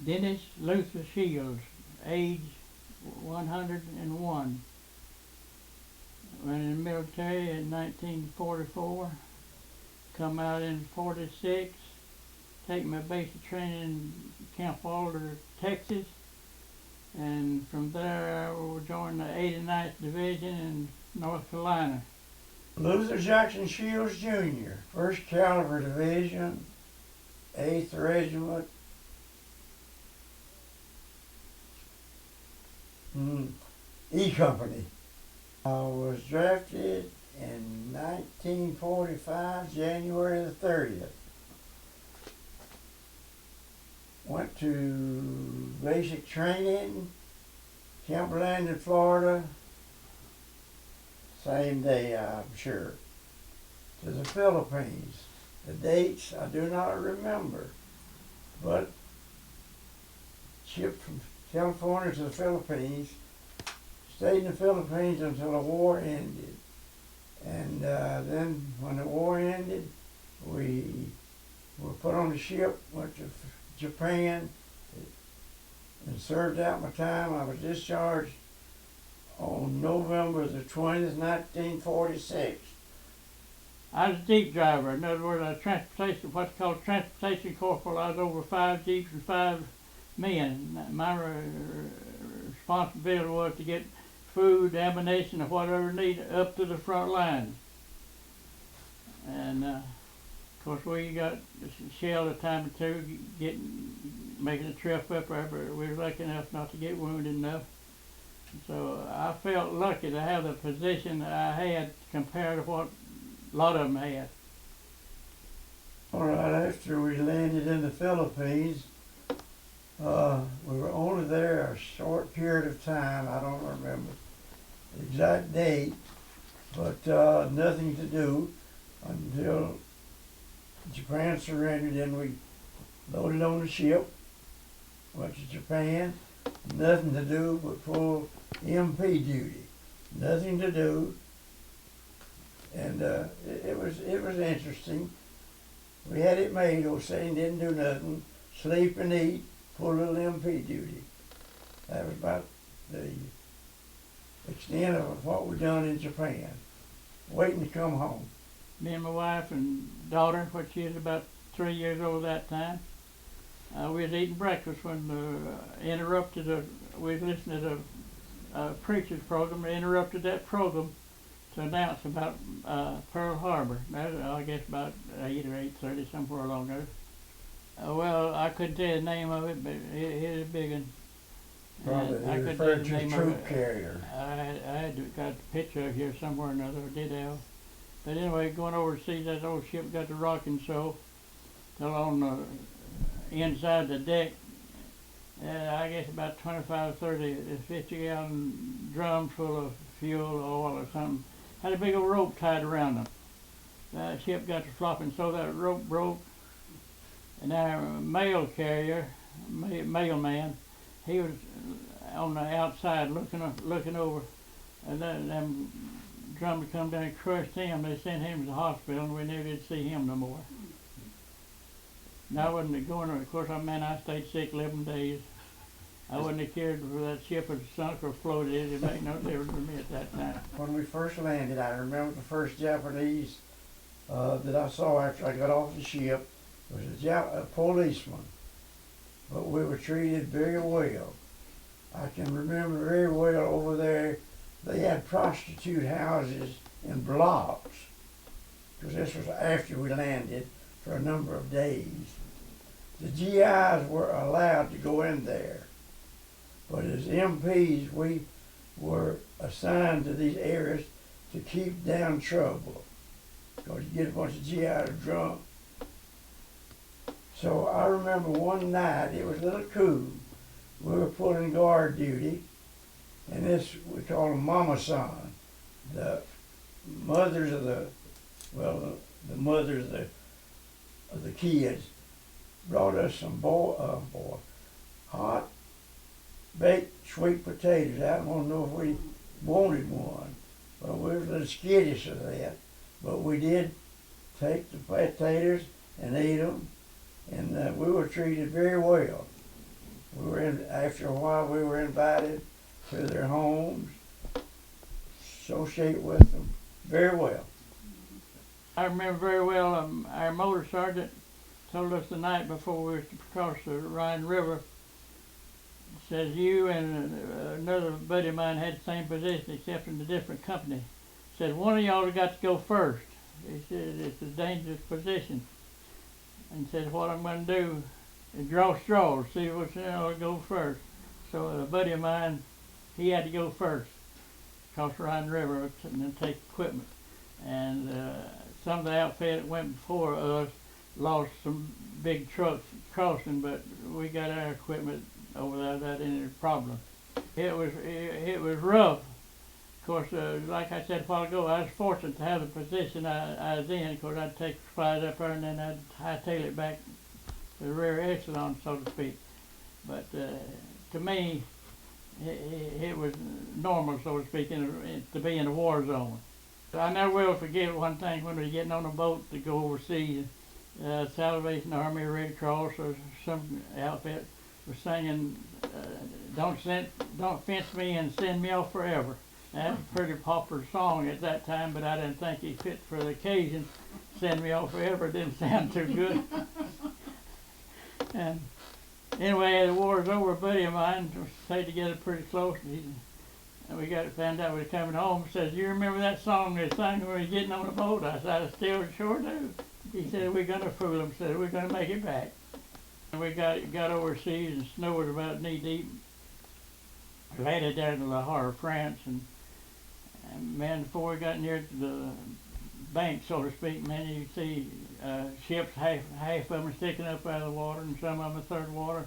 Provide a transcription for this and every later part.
Dennis Luther Shields, age 101. Went in the military in 1944. Come out in 46. Take my basic training in Camp Alder, Texas. And from there I joined the 89th Division in North Carolina. Luther Jackson Shields Jr., 1st Cavalry Division, 8th Regiment, E Company. I was drafted in 1945, January the 30th. Went to basic training, Camp Landon, Florida, same day, I'm sure, to the Philippines. The dates I do not remember, but shipped from California to the Philippines, stayed in the Philippines until the war ended. And then when the war ended, we were put on the ship, went to Japan, and served out my time. I was discharged on November the 20th, 1946. I was a jeep driver. In other words, I was transportation, what's called transportation corporal. I was over 5 jeeps and 5 men. My responsibility was to get food, ammunition, or whatever needed up to the front line. And of course, we got shelled a time or two, making a trip up there, but we were lucky enough not to get wounded enough. So I felt lucky to have the position that I had compared to what a lot of them had. All right, after we landed in the Philippines, we were only there a short period of time. I don't remember the exact date, but nothing to do until Japan surrendered. Then we loaded on the ship, went to Japan. Nothing to do but full MP duty. Nothing to do, and it was interesting. We had it made. Old saying, didn't do nothing, sleep and eat, full little MP duty. That was about the extent of what we done in Japan. Waiting to come home. Me and my wife and daughter, which she was about 3 years old at that time, we was eating breakfast when we was listening to a preacher's program. They interrupted that program to announce about Pearl Harbor. That, I guess about 8 or 8:30, somewhere along there. Well, I couldn't tell you the name of it, but it was a big one. Probably they referred to a troop carrier. I had got a picture of here somewhere or another, or did have. But anyway, going over to see that old ship got to rocking so till on the inside the deck, I guess about 25, 30, 50-gallon drums full of fuel, oil, or something. Had a big old rope tied around them. The ship got to flopping, so that rope broke. And our mail carrier, mailman, he was on the outside looking over, and them drums come down and crushed him. They sent him to the hospital, and we never did see him no more. And I wasn't going, of course, I stayed sick 11 days. I wouldn't have cared if that ship had sunk or floated. It didn't make no difference to me at that time. When we first landed, I remember the first Japanese that I saw after I got off the ship was a policeman. But we were treated very well. I can remember very well over there, they had prostitute houses in blocks, because this was after we landed for a number of days. The GIs were allowed to go in there, but as MPs, we were assigned to these areas to keep down trouble, because you get a bunch of GIs drunk. So I remember one night, it was a little cool, we were pulling guard duty, and this, we call them mama-san, the mothers of the Well, the mothers of the kids brought us some hot baked sweet potatoes. I don't know if we wanted one, but we were a little skittish of that. But we did take the potatoes and eat them, and we were treated very well. After a while, we were invited to their homes, associate with them very well. I remember very well, our motor sergeant told us the night before we were to cross the Rhine River, says you and another buddy of mine had the same position except in a different company. Said one of y'all have got to go first. He said it's a dangerous position. And said what I'm going to do is draw straws, see which one will go first. So a buddy of mine, he had to go first, across the Rhine River and take equipment. And some of the outfit that went before us lost some big trucks crossing, but we got our equipment over there without any problem. It was rough. Of course, like I said a while ago, I was fortunate to have the position I was in. Of course, I'd take supplies up there and then I'd hightail it back to the rear echelon, so to speak. But to me, it was normal, so to speak, to be in a war zone. I never will forget one thing when we were getting on a boat to go overseas. Salvation Army, Red Cross, or some outfit was singing, "Don't fence me and send me off forever." That's a pretty popular song at that time, but I didn't think it fit for the occasion. "Send me off forever" didn't sound too good. And anyway, the war was over. A buddy of mine, we stayed together pretty close, and we found out we were coming home. Says, "You remember that song they sang when we were getting on the boat?" I said, "I still sure do." He said, "We're going to fool them." Said, "We're going to make it back." And we got overseas, and snow was about knee deep. We headed down to the Harbor of France, and man, before we got near to the bank, so to speak, man, you see ships, half of them sticking up out of the water, and some of them in third water.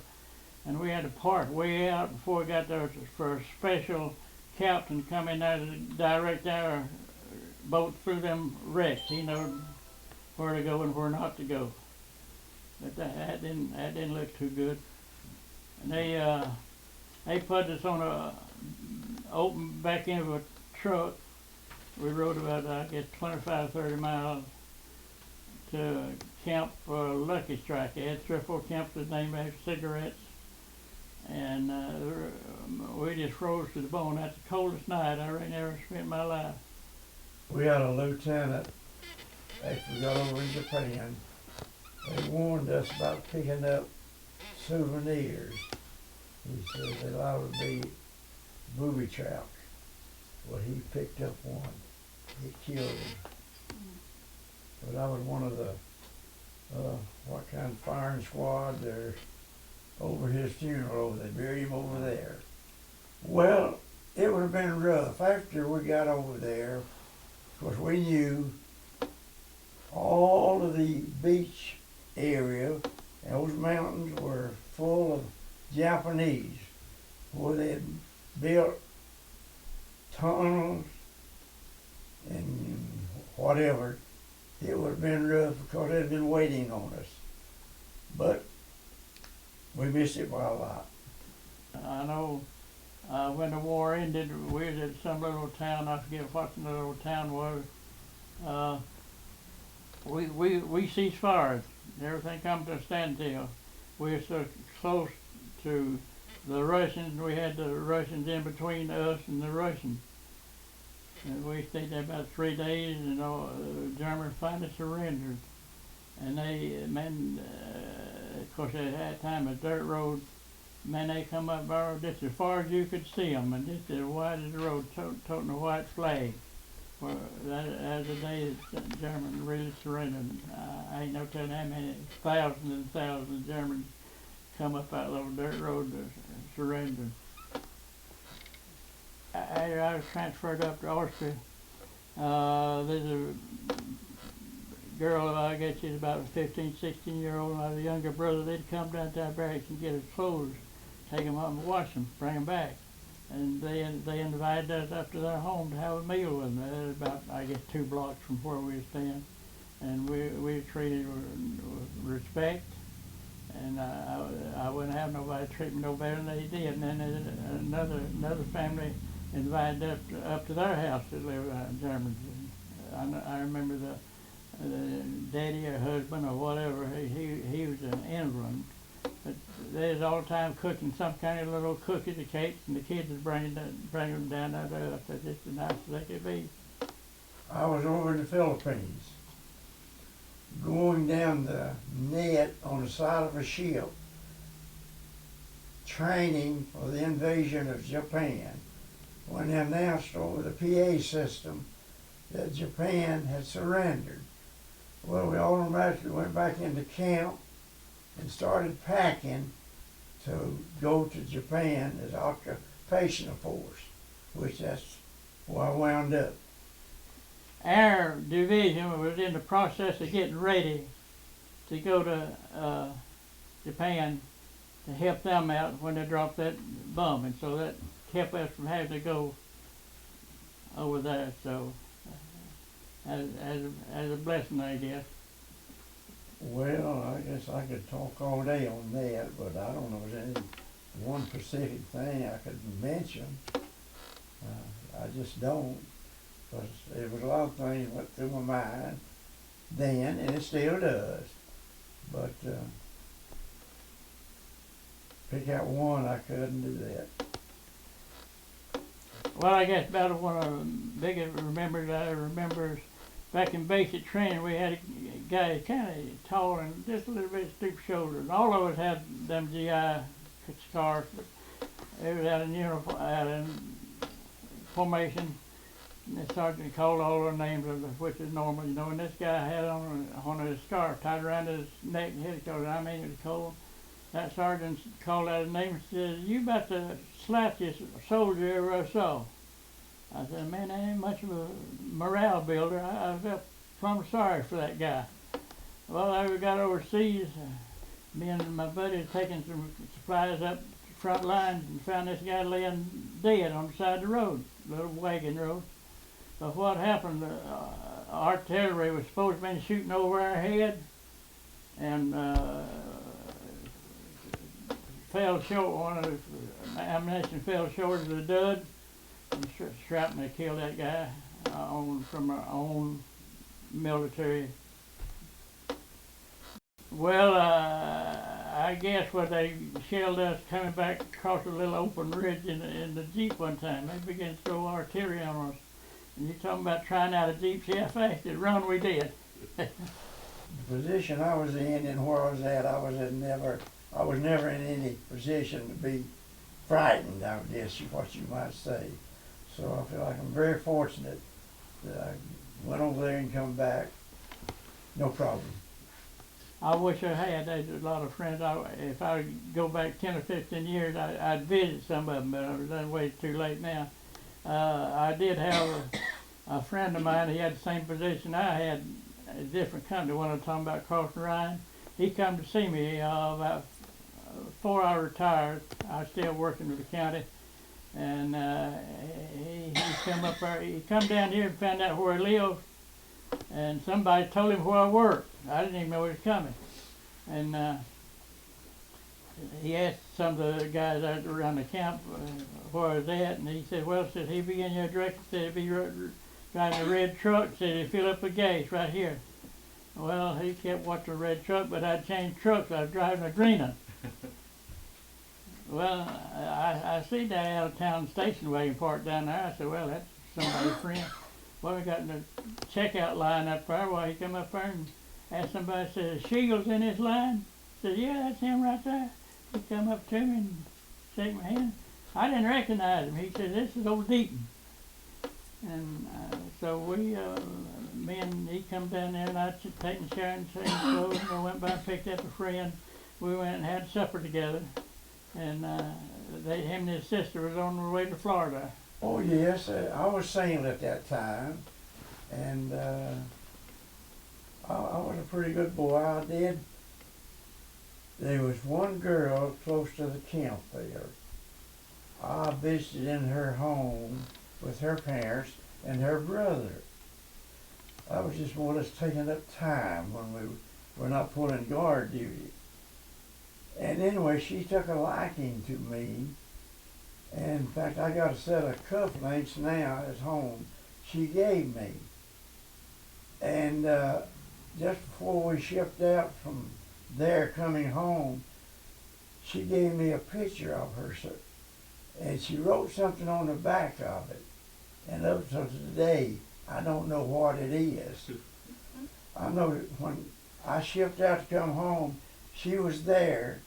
And we had to park way out before we got there for a special captain coming out to direct our boat through them wrecks. He knew where to go and where not to go. But that didn't look too good. And they put us on a open back end of a truck. We rode about, I guess, 25, 30 miles to Camp Lucky Strike. They had 3 or 4 camps that named after cigarettes. And we just froze to the bone. That's the coldest night I really ever spent in my life. We had a lieutenant, after we got over in Japan, they warned us about picking up souvenirs. He said they allowed to be booby traps. Well, he picked up one. It killed him. But I was one of the, what kind of firing squad there over his funeral. They buried him over there. Well, it would have been rough. After we got over there, of course, we knew all of the beach area, those mountains were full of Japanese, where they had built tunnels and whatever. It would have been rough because they'd been waiting on us. But we missed it by a lot. I know when the war ended, we was at some little town, I forget what the little town was. We ceased fire. Everything come to a standstill. We were so close to the Russians, we had the Russians in between us and the Russians. And we stayed there about 3 days, and the Germans finally surrendered. And they, man, of course at that time, a dirt road, man, they come up just as far as you could see them, and just as wide as the road, toting a white flag. Well, that was the day that the Germans really surrendered. I ain't no telling how many thousands and thousands of Germans come up that little dirt road to surrender. I was transferred up to Austria. There's a girl, I guess she's about a 15, 16-year-old, and a younger brother. They'd come down to our barracks and get his clothes, take them up and wash them, bring them back. And they invited us up to their home to have a meal with them. About, I guess, 2 blocks from where we were staying. and we were treated with respect, and I wouldn't have nobody treat me no better than they did. And then another family invited up to their house to live Germans. I remember the daddy or husband or whatever. He was an England. But they was all the time cooking some kind of little cookies or cakes, and the kids would bring them down there to us. That's just as nice as they could be. I was over in the Philippines, going down the net on the side of a ship, training for the invasion of Japan, when they announced over the PA system that Japan had surrendered. Well, we automatically went back into camp and started packing to go to Japan as occupational force, which that's where I wound up. Our division was in the process of getting ready to go to Japan to help them out when they dropped that bomb, and so that kept us from having to go over there. So, as a blessing, I guess. Well, I guess I could talk all day on that, but I don't know if there's any one specific thing I could mention. I just don't, because there was a lot of things went through my mind then, and it still does. But pick out one, I couldn't do that. Well, I guess about one of the biggest I remember is back in basic training, we had a guy kind of tall and just a little bit stoop shouldered. And all of us had them GI scars, but they was out in uniform, out in formation. And the sergeant called all their names, which is normal, you know. And this guy had on a scarf tied around his neck and head, because I mean it was cold. That sergeant called out his name and said, "You about the slappiest soldier ever I saw." I said, "Man, that ain't much of a morale builder." I felt plumb sorry for that guy. Well, I got overseas. Me and my buddy was taking some supplies up the front lines and found this guy laying dead on the side of the road, little wagon road. But what happened, artillery was supposed to be shooting over our head, and fell short. One of the ammunition fell short of the dud, and shrapnel killed that guy from our own military. Well, I guess when they shelled us coming back across a little open ridge in the Jeep one time, they began to throw artillery on us. And you're talking about trying out a Jeep, see how fast it run we did. The position I was in and where I was at, I was never in any position to be frightened, I guess is what you might say. So I feel like I'm very fortunate that I went over there and come back, no problem. I wish I had. There's a lot of friends. If I go back 10 or 15 years, I'd visit some of them, but I was done way too late now. I did have a friend of mine. He had the same position I had, a different company. One I'm talking about crossing Ryan. He come to see me about before I retired. I was still working with the county, and he come up there. He come down here and found out where I lived, and somebody told him where I worked. I didn't even know he was coming, and he asked some of the guys out around the camp where I was at, and he said, "Well," said, "he be in your direction." Said he'd be driving a red truck. Said he'd fill up with gas right here. Well, he kept watching the red truck, but I'd changed trucks. I was driving a green one. Well, I see that out of town station wagon parked down there. I said, "Well, that's somebody's friend." Well, we got in the checkout line up there. Well, he come up there and asked somebody, said, "Shields in this line?" I said, "Yeah, that's him right there." He come up to me and shook my hand. I didn't recognize him. He said, "This is old Deaton." And so me and he come down there, and I taking shower and changing clothes, and I went by and picked up a friend. We went and had supper together, and him and his sister was on their way to Florida. Oh yes, I was single at that time, and I was a pretty good boy. I did. There was one girl close to the camp there. I visited in her home with her parents and her brother. I was just more or less taking up time when we were not pulling guard duty. And anyway, she took a liking to me. And in fact, I got a set of cufflinks now at home she gave me. And just before we shipped out from there coming home, she gave me a picture of her, and she wrote something on the back of it. And up to today, I don't know what it is. I know that when I shipped out to come home, she was there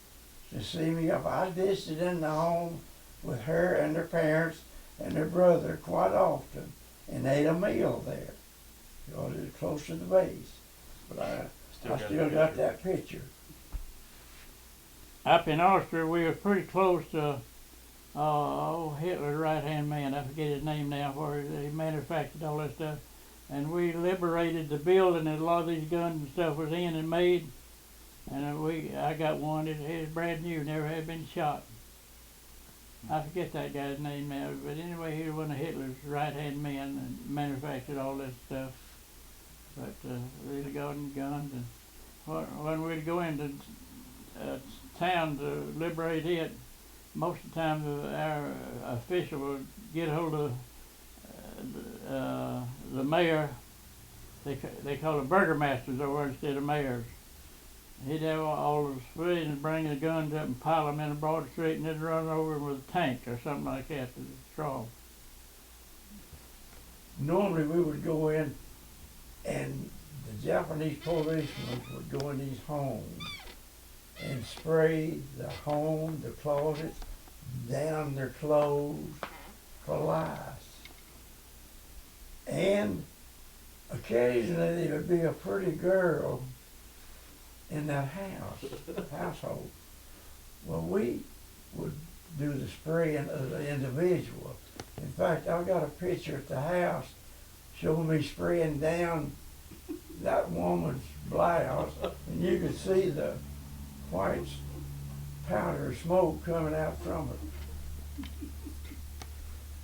to see me up. I visited in the home with her and her parents and her brother quite often and ate a meal there because it was close to the base. But I still got that picture. Up in Austria, we were pretty close to Hitler's right-hand man. I forget his name now, where he manufactured all that stuff. And we liberated the building that a lot of these guns and stuff was in and made. And I got one that is brand new, never had been shot. I forget that guy's name now, but anyway, he was one of Hitler's right-hand men and manufactured all that stuff. But these guns and when we'd go into town to liberate it, most of the time our official would get hold of the mayor. They call it burgomasters over instead of mayors. He'd have all the civilians bring the guns up and pile them in a broad street, and they'd run over them with a tank or something like that to destroy. Normally we would go in, and the Japanese policemen would go in these homes and spray the home, the closets, down their clothes for lice. And occasionally there would be a pretty girl in that household. Well, we would do the spraying of the individual. In fact, I've got a picture at the house showing me spraying down that woman's blouse, and you could see the white powder smoke coming out from it.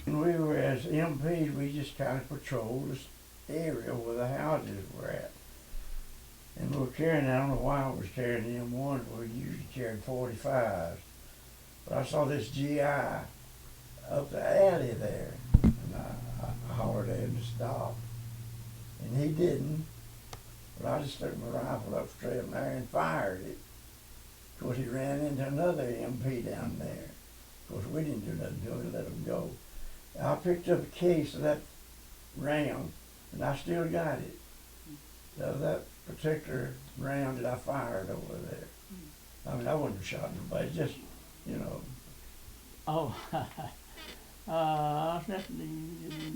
And we were, as MPs, we just kind of patrolled this area where the houses were at. And we were carrying, I don't know why I was carrying the M1s, we usually carried 45s. But I saw this GI up the alley there, and I hollered at him to stop. And he didn't, but I just took my rifle up straight up there and fired it. Of course, he ran into another MP down there. Of course, we didn't do nothing to him, we let him go. I picked up a case of that round, and I still got it. Of that particular round that I fired over there. I mean, I wouldn't have shot nobody, just, you know. Oh, I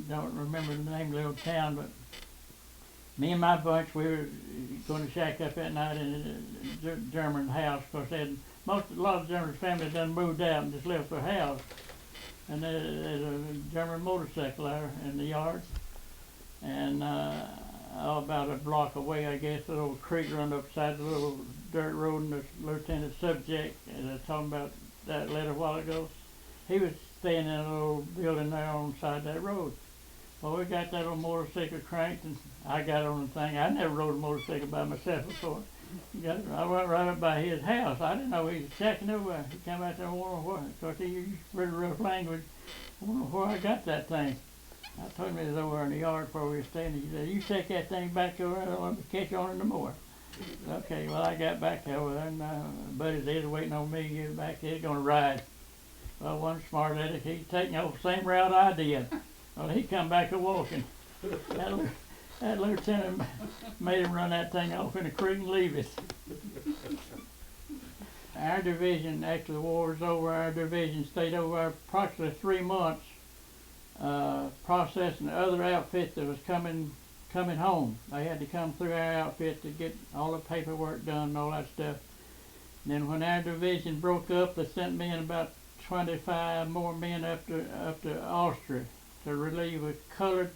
don't remember the name of the little town, but me and my bunch, we were going to shack up that night in a German house, because a lot of German families done moved out and just left their house. And there's a German motorcycle there in the yard. And about a block away, I guess, a little creek run up beside the little dirt road, and the lieutenant subject, and I was talking about that letter a while ago, he was staying in a little building there on the side of that road. Well, we got that little motorcycle cranked, and I got on the thing. I never rode a motorcycle by myself before. I went right up by his house. I didn't know he was checking over. He came out there and wondered where, because he used pretty rough language. I wondered where I got that thing. I told him it was over in the yard where we were staying. He said, "You take that thing back over there, I don't want to catch on it no more." Okay, well, I got back over there, and buddies there waiting on me to get back. They're going to ride. Well, one smart aleck, he's taking the same route I did. Well, he come back a walking. That lieutenant made him run that thing off in the creek and leave it. Our division, after the war was over, our division stayed over approximately 3 months, processing the other outfit that was coming home. They had to come through our outfit to get all the paperwork done and all that stuff. And then when our division broke up, they sent me and about 25 more men up to Austria to relieve a colored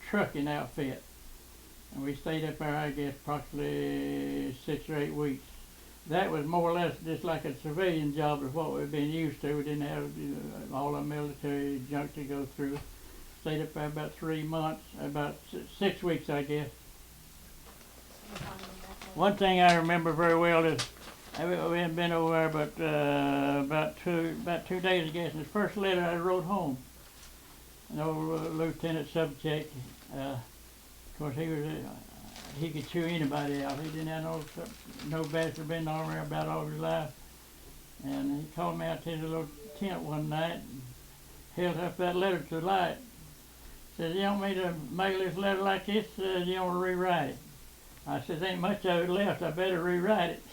trucking outfit. And we stayed up there, I guess, approximately 6 or 8 weeks. That was more or less just like a civilian job is what we've been used to. We didn't have all the military junk to go through. Stayed up there about 3 months, about 6 weeks, I guess. One thing I remember very well is we hadn't been over there, but about 2 days ago. It's the first letter I wrote home. An old lieutenant subject. Of course, he could chew anybody out. He didn't have no bachelor, been in the army about all his life. And he called me out to his little tent one night and held up that letter to the light. Said, "You want me to mail this letter like this? You want to rewrite it?" I said, "Ain't much of it left. I better rewrite it."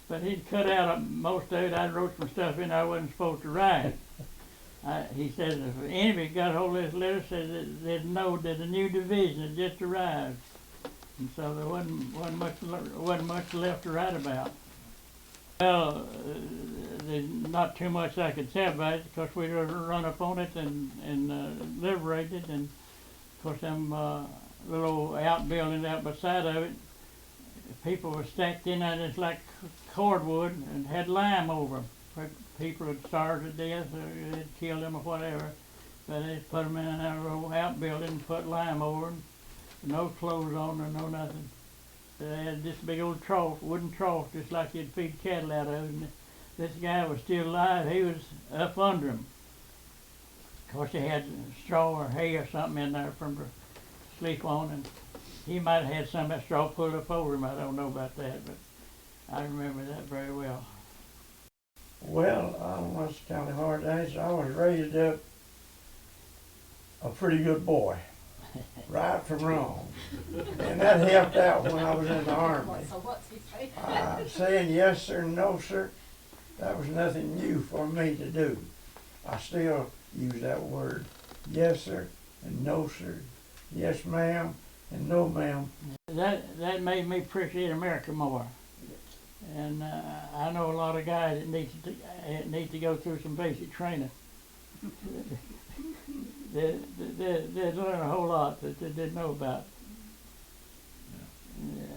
But he'd cut out most of it. I wrote some stuff in I wasn't supposed to write. He said, if the enemy got hold of this letter, said that they'd know that a new division had just arrived. And so there wasn't much left to write about. Well, there's not too much I could say about it because we run up on it and liberated. And of course, them little outbuildings out beside of it, people were stacked in there just like cordwood and had lime over them. People had starved to death or they'd killed them or whatever. But they put them in a little outbuilding and put lime over them. No clothes on or no nothing. They had this big old trough, wooden trough, just like you'd feed cattle out of. And this guy was still alive. He was up under him. Of course, they had straw or hay or something in there for him to sleep on. And he might have had some of that straw pulled up over him. I don't know about that, but I remember that very well. Well, I don't know, it's kind of hard to answer. I was raised up a pretty good boy, right from wrong. And that helped out when I was in the Army. So what's he saying? Saying yes sir and no sir, that was nothing new for me to do. I still use that word, yes sir and no sir, yes ma'am and no ma'am. That made me appreciate America more. And I know a lot of guys that need to go through some basic training. They learn a whole lot that they didn't know about.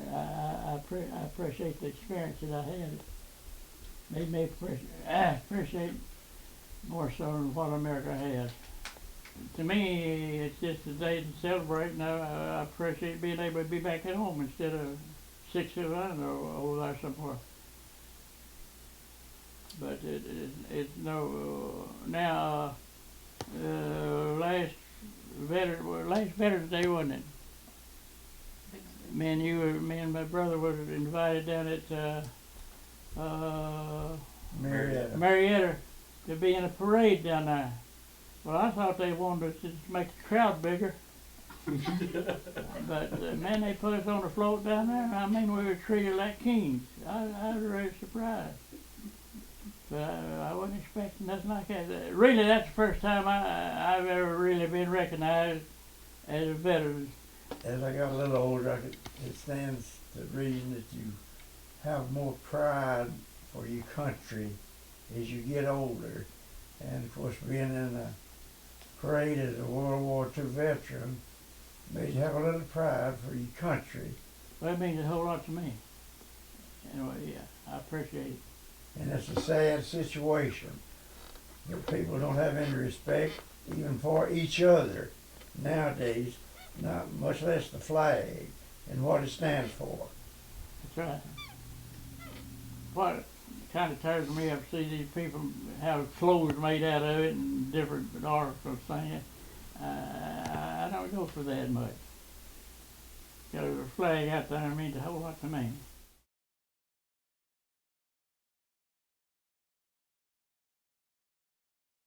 I appreciate the experience that I had. It made me appreciate more so than what America has. To me, it's just a day to celebrate, and I appreciate being able to be back at home instead of 6 or over there somewhere. But it's no now. Last Veterans Day, wasn't it? Me and my brother was invited down at Marietta to be in a parade down there. Well, I thought they wanted to just make the crowd bigger. But man, they put us on the float down there. I mean, we were treated like kings. I was really surprised. But I wasn't expecting nothing like that. Really, that's the first time I've ever really been recognized as a veteran. As I got a little older, it stands to reason that you have more pride for your country as you get older. And of course, being in the parade as a World War II veteran made you have a little pride for your country. Well, it means a whole lot to me. Anyway, yeah, I appreciate it. And it's a sad situation that people don't have any respect even for each other nowadays, not much less the flag and what it stands for. That's right. What kind of tears me up to see these people have clothes made out of it and different articles saying I don't go for that much. Got a flag out there means a whole lot to me.